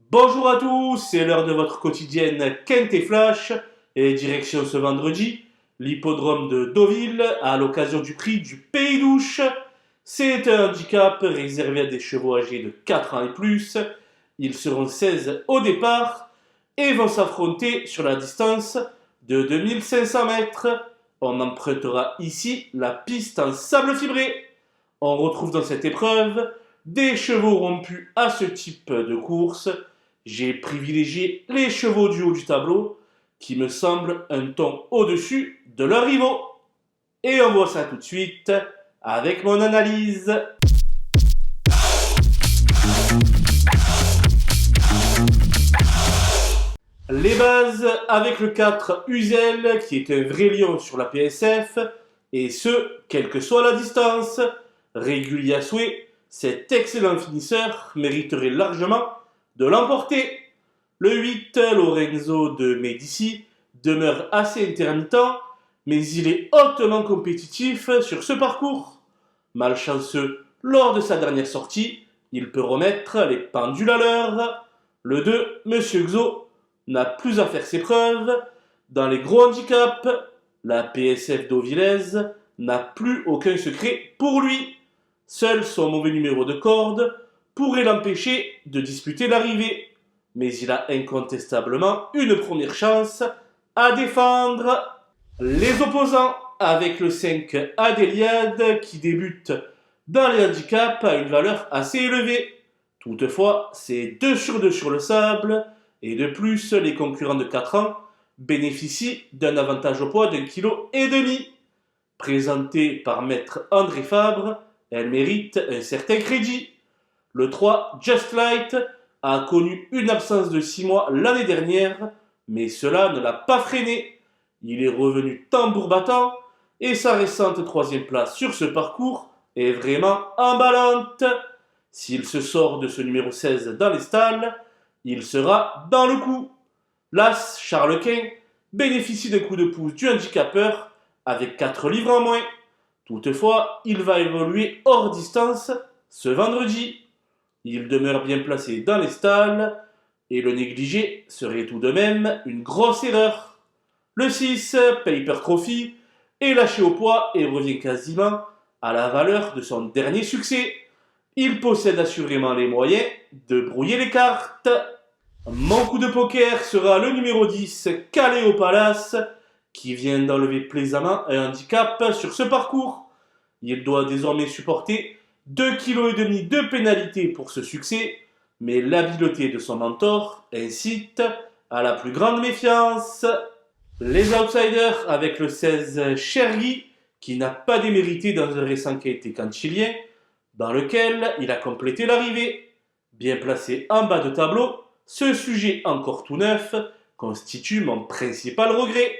Bonjour à tous, c'est l'heure de votre quotidienne Kent et Flash et direction ce vendredi, l'hippodrome de Deauville à l'occasion du prix du Pays d'Ouche. C'est un handicap réservé à des chevaux âgés de 4 ans et plus. Ils seront 16 au départ et vont s'affronter sur la distance de 2500 mètres. On empruntera ici la piste en sable fibré. On retrouve dans cette épreuve des chevaux rompus à ce type de course. J'ai privilégié les chevaux du haut du tableau qui me semblent un ton au-dessus de leurs rivaux. Et on voit ça tout de suite avec mon analyse. Les bases avec le 4 Uzel qui est un vrai lion sur la PSF et ce, quelle que soit la distance. Régulier à souhait, cet excellent finisseur mériterait largement de l'emporter. Le 8, Lorenzo de Medici, demeure assez intermittent, mais il est hautement compétitif sur ce parcours. Malchanceux lors de sa dernière sortie, il peut remettre les pendules à l'heure. Le 2, Monsieur Xo, n'a plus à faire ses preuves. Dans les gros handicaps, la PSF d'Auvillaise n'a plus aucun secret pour lui. Seul son mauvais numéro de corde pourrait l'empêcher de disputer l'arrivée. Mais il a incontestablement une première chance à défendre. Les opposants avec le 5 Adéliade qui débute dans les handicaps à une valeur assez élevée. Toutefois, c'est 2 sur 2 sur le sable et de plus, les concurrents de 4 ans bénéficient d'un avantage au poids d'1,5 kg. Présentée par maître André Fabre, elle mérite un certain crédit. Le 3, Just Light, a connu une absence de 6 mois l'année dernière, mais cela ne l'a pas freiné. Il est revenu tambour battant et sa récente 3e place sur ce parcours est vraiment emballante. S'il se sort de ce numéro 16 dans les stalles, il sera dans le coup. L'As Charles-Quint bénéficie d'un coup de pouce du handicapeur avec 4 livres en moins. Toutefois, il va évoluer hors distance ce vendredi. Il demeure bien placé dans les stalles et le négliger serait tout de même une grosse erreur. Le 6, Paper Trophy, est lâché au poids et revient quasiment à la valeur de son dernier succès. Il possède assurément les moyens de brouiller les cartes. Mon coup de poker sera le numéro 10, Caléo Palace, qui vient d'enlever plaisamment un handicap sur ce parcours. Il doit désormais supporter 2,5 kg de pénalité pour ce succès, mais l'habileté de son mentor incite à la plus grande méfiance. Les outsiders avec le 16 Chergui, qui n'a pas démérité dans un récent quintet cantilien, dans lequel il a complété l'arrivée. Bien placé en bas de tableau, ce sujet encore tout neuf constitue mon principal regret.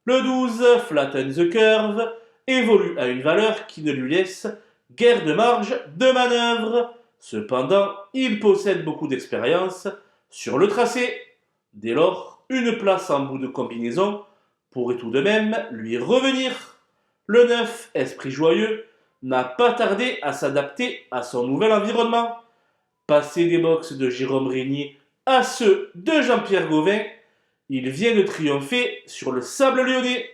Le 12, Flatten the Curve, évolue à une valeur qui ne lui laisse guère de marge de manœuvre. Cependant, il possède beaucoup d'expérience sur le tracé. Dès lors, une place en bout de combinaison pourrait tout de même lui revenir. Le 9, Esprit Joyeux, n'a pas tardé à s'adapter à son nouvel environnement. Passé des box de Jérôme Régnier à ceux de Jean-Pierre Gauvin, il vient de triompher sur le sable lyonnais.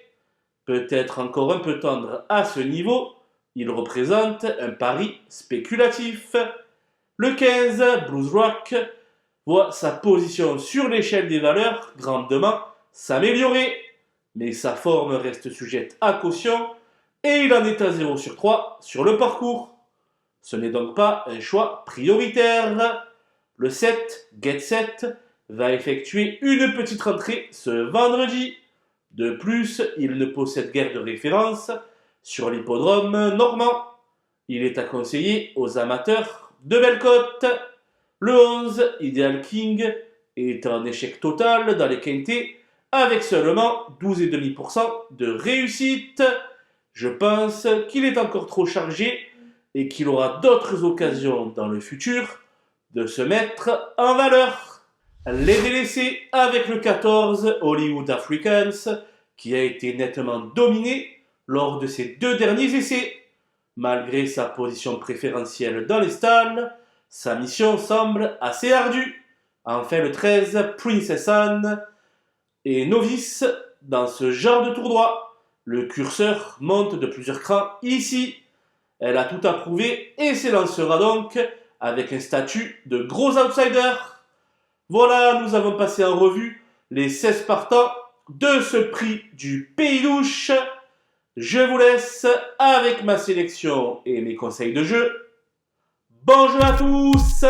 Peut-être encore un peu tendre à ce niveau, il représente un pari spéculatif. Le 15, Blues Rock, voit sa position sur l'échelle des valeurs grandement s'améliorer. Mais sa forme reste sujette à caution et il en est à 0 sur 3 sur le parcours. Ce n'est donc pas un choix prioritaire. Le 7, Get Set, va effectuer une petite rentrée ce vendredi. De plus, il ne possède guère de référence sur l'hippodrome normand. Il est à conseiller aux amateurs de belle cote. Le 11, Ideal King, est un échec total dans les quintés avec seulement 12,5% de réussite. Je pense qu'il est encore trop chargé et qu'il aura d'autres occasions dans le futur de se mettre en valeur. Les délaissés avec le 14 Hollywood Africans qui a été nettement dominé lors de ses 2 derniers essais. Malgré sa position préférentielle dans les stalles, sa mission semble assez ardue. Enfin le 13, Princess Anne est novice dans ce genre de tournoi. Le curseur monte de plusieurs crans ici. Elle a tout approuvé et s'élancera donc avec un statut de gros outsider. Voilà, nous avons passé en revue les 16 partants de ce prix du Pays d'Ouche. Je vous laisse avec ma sélection et mes conseils de jeu. Bon jeu à tous!